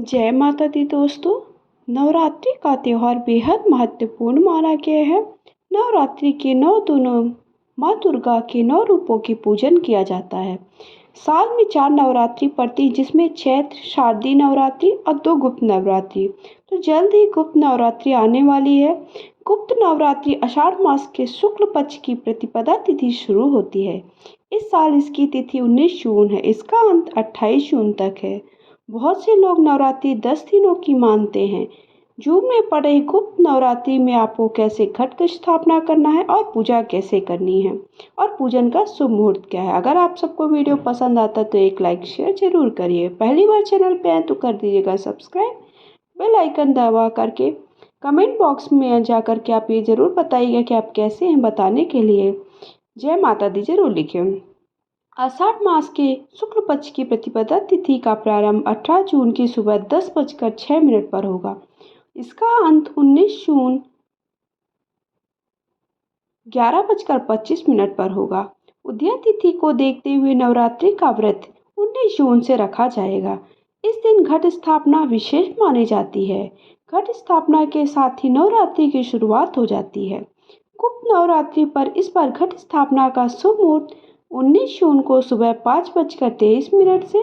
जय माता दी दोस्तों। नवरात्रि का त्यौहार बेहद महत्वपूर्ण माना गया है। नवरात्रि के 9 दिनों माँ दुर्गा के 9 रूपों की पूजन किया जाता है। साल में 4 नवरात्रि पड़ती जिसमें चैत्र, शारदीय नवरात्रि और 2 गुप्त नवरात्रि। तो जल्द ही गुप्त नवरात्रि आने वाली है। गुप्त नवरात्रि आषाढ़ मास के शुक्ल पक्ष की प्रतिपदा तिथि शुरू होती है। इस साल इसकी तिथि 19 जून है। इसका अंत 28 जून तक है। बहुत से लोग नवरात्रि 10 दिनों की मानते हैं। जून में पड़े गुप्त नवरात्रि में आपको कैसे घट की स्थापना करना है और पूजा कैसे करनी है और पूजन का शुभ मुहूर्त क्या है। अगर आप सबको वीडियो पसंद आता तो एक लाइक शेयर जरूर करिए। पहली बार चैनल पे हैं तो कर दीजिएगा सब्सक्राइब। बेल आइकन दबा करके कमेंट बॉक्स में जा कर के आप ये ज़रूर बताइएगा कि आप कैसे हैं। बताने के लिए जय माता दी जरूर लिखिए। आषाढ़ मास के शुक्ल पक्ष की प्रतिपदा तिथि का प्रारंभ 18 जून की सुबह 10:06 पर होगा। इसका अंत 19 जून 11:25 पर होगा। उदय तिथि को देखते हुए नवरात्रि का व्रत 19 जून से रखा जाएगा। इस दिन घट स्थापना विशेष मानी जाती है। घट स्थापना के साथ ही नवरात्रि की शुरुआत हो जाती है। गुप्त नवरात्रि पर इस बार घट स्थापना का शुभ मुहूर्त 19 जून को सुबह 5:23 से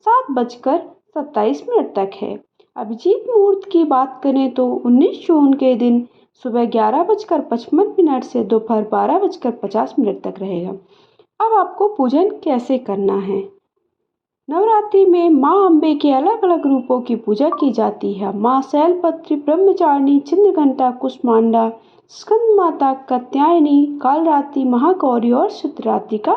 7:27 तक है। अभिजीत मुहूर्त की बात करें तो 19 जून के दिन सुबह 11:55 से दोपहर 12:50 तक रहेगा। अब आपको पूजन कैसे करना है। नवरात्रि में माँ अम्बे के अलग अलग रूपों की पूजा की जाती है। माँ शैलपुत्री, ब्रह्मचारिणी, चंद्रघंटा, कुष्मांडा, स्कंद माता, कात्यायनी, कालरात्रि, महागौरी और शिवरात्रि का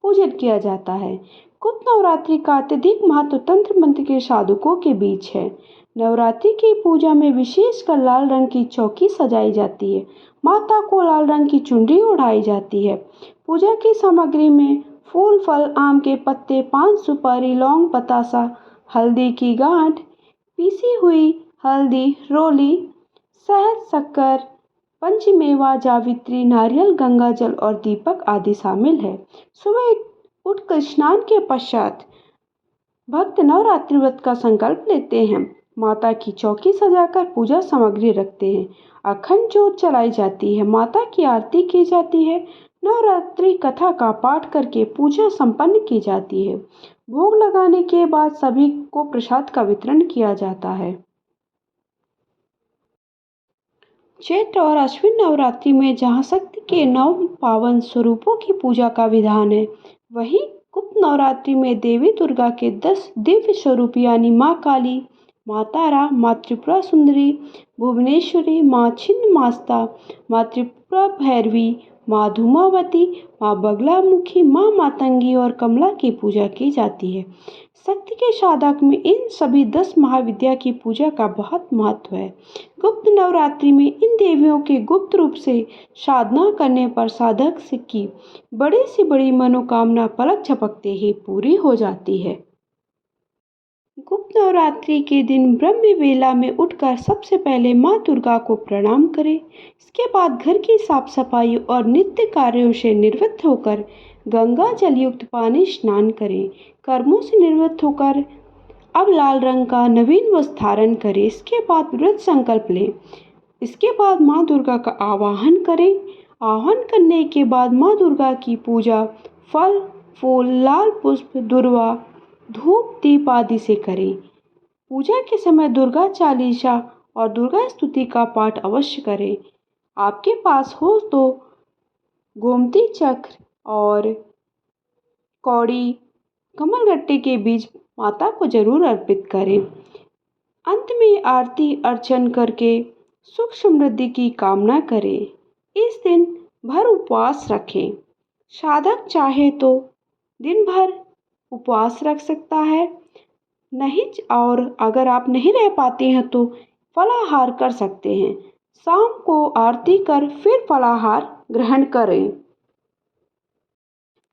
पूजन किया जाता है। गुप्त नवरात्रि का अत्यधिक महत्व तंत्र मंत्र के साधकों के बीच है। नवरात्रि की पूजा में विशेषकर लाल रंग की चौकी सजाई जाती है। माता को लाल रंग की चुनरी ओढ़ाई जाती है। पूजा की सामग्री में फूल, फल, आम के पत्ते, पान, सुपारी, लौंग, बतासा, हल्दी की गांठ, पीसी हुई हल्दी, रोली, शहद, शक्कर, पंचमेवा, जावित्री, नारियल, गंगा जल और दीपक आदि शामिल है। सुबह उठकर स्नान के पश्चात भक्त नवरात्रि व्रत का संकल्प लेते हैं। माता की चौकी सजाकर पूजा सामग्री रखते हैं। अखंड ज्योत जलाई जाती है। माता की आरती की जाती है। नवरात्रि कथा का पाठ करके पूजा संपन्न की जाती है। भोग लगाने के बाद सभी को प्रसाद का वितरण किया जाता है। चैत्र और अश्विन नवरात्रि में जहाँ शक्ति के 9 पावन स्वरूपों की पूजा का विधान है, वहीं गुप्त नवरात्रि में देवी दुर्गा के 10 दिव्य स्वरूप यानी माँ काली, माँ तारा, माँ त्रिपुरा सुंदरी, भुवनेश्वरी, माँ छिन्नमस्ता, माँ त्रिपुरा भैरवी, माँ धूमावती, माँ बगलामुखी, माँ मातंगी और कमला की पूजा की जाती है। शक्ति के साधक में इन सभी 10 महाविद्या की पूजा का बहुत महत्व है। गुप्त नवरात्रि में इन देवियों के गुप्त रूप से साधना करने पर साधक की बड़ी से बड़ी मनोकामना पलक झपकते ही पूरी हो जाती है। गुप्त नवरात्रि के दिन ब्रह्म वेला में उठकर सबसे पहले माँ दुर्गा को प्रणाम करें। इसके बाद घर की साफ सफाई और नित्य कार्यों से निवृत्त होकर गंगा जल युक्त पानी स्नान करें। कर्मों से निवृत्त होकर अब लाल रंग का नवीन वस्त्र धारण करें। इसके बाद व्रत संकल्प लें। इसके बाद माँ दुर्गा का आवाहन करें। आह्वान करने के बाद माँ दुर्गा की पूजा फल, फूल, लाल पुष्प, दुर्वा, धूप, दीप आदि से करें। पूजा के समय दुर्गा चालीसा और दुर्गा स्तुति का पाठ अवश्य करें। आपके पास हो तो गोमती चक्र और कौड़ी, कमलगट्टे के बीज माता को जरूर अर्पित करें। अंत में आरती अर्चन करके सुख समृद्धि की कामना करें। इस दिन भर उपवास रखें। साधक चाहे तो दिन भर उपवास रख सकता है, नहीं और अगर आप नहीं रह पाते हैं तो फलाहार कर सकते हैं। शाम को आरती कर फिर फलाहार ग्रहण करें।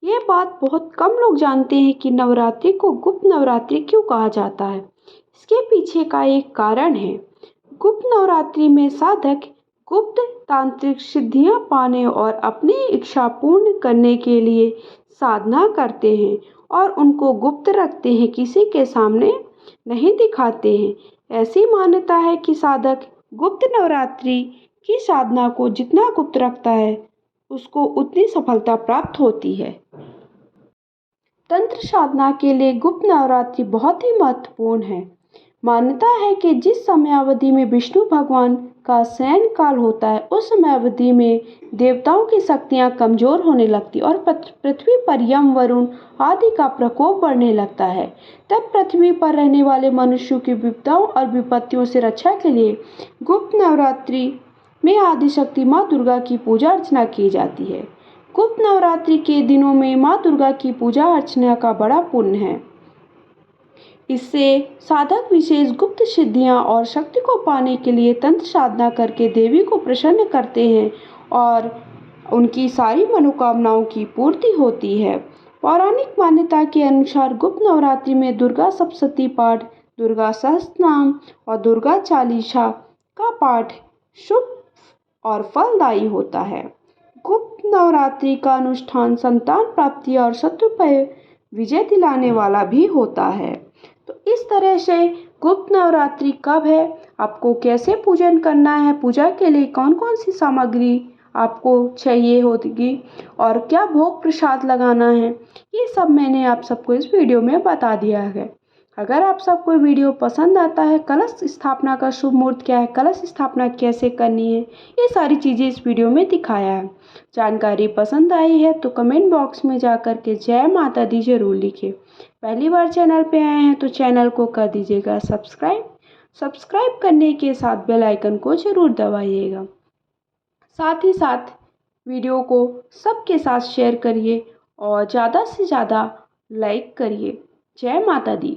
ये बात बहुत कम लोग जानते हैं कि नवरात्रि को गुप्त नवरात्रि क्यों कहा जाता है। इसके पीछे का एक कारण है। गुप्त नवरात्रि में साधक गुप्त तांत्रिक सिद्धियां पाने और अपनी इच्छा पूर्ण करने के लिए साधना करते हैं और उनको गुप्त रखते हैं, किसी के सामने नहीं दिखाते हैं। ऐसी मान्यता है कि साधक गुप्त नवरात्रि की साधना को जितना गुप्त रखता है उसको उतनी सफलता प्राप्त होती है। तंत्र साधना के लिए गुप्त नवरात्रि बहुत ही महत्वपूर्ण है। मान्यता है कि जिस समयावधि में विष्णु भगवान का शयन काल होता है उस समयावधि में देवताओं की शक्तियां कमजोर होने लगती और पृथ्वी पर यम वरुण आदि का प्रकोप बढ़ने लगता है। तब पृथ्वी पर रहने वाले मनुष्यों की विपदाओं और विपत्तियों से रक्षा के लिए गुप्त नवरात्रि में आदिशक्ति माँ दुर्गा की पूजा अर्चना की जाती है। गुप्त नवरात्रि के दिनों में माँ दुर्गा की पूजा अर्चना का बड़ा पुण्य है। इससे साधक विशेष गुप्त सिद्धियां और शक्ति को पाने के लिए तंत्र साधना करके देवी को प्रसन्न करते हैं और उनकी सारी मनोकामनाओं की पूर्ति होती है। पौराणिक मान्यता के अनुसार गुप्त नवरात्रि में दुर्गा सप्तशती पाठ, दुर्गा सहस्त्रनाम और दुर्गा चालीसा का पाठ शुभ और फलदायी होता है। गुप्त नवरात्रि का अनुष्ठान संतान प्राप्ति और शत्रु पर विजय दिलाने वाला भी होता है। तो इस तरह से गुप्त नवरात्रि कब है, आपको कैसे पूजन करना है, पूजा के लिए कौन कौन सी सामग्री आपको चाहिए होगी और क्या भोग प्रसाद लगाना है, ये सब मैंने आप सबको इस वीडियो में बता दिया है। अगर आप सबको वीडियो पसंद आता है, कलश स्थापना का शुभ मुहूर्त क्या है, कलश स्थापना कैसे करनी है, ये सारी चीज़ें इस वीडियो में दिखाया है। जानकारी पसंद आई है तो कमेंट बॉक्स में जा कर के जय माता दी जरूर लिखिए। पहली बार चैनल पे आए हैं तो चैनल को कर दीजिएगा सब्सक्राइब करने के साथ बेल आइकन को जरूर दबाइएगा। साथ ही साथ वीडियो को सबके साथ शेयर करिए और ज़्यादा से ज़्यादा लाइक करिए। जय माता दी।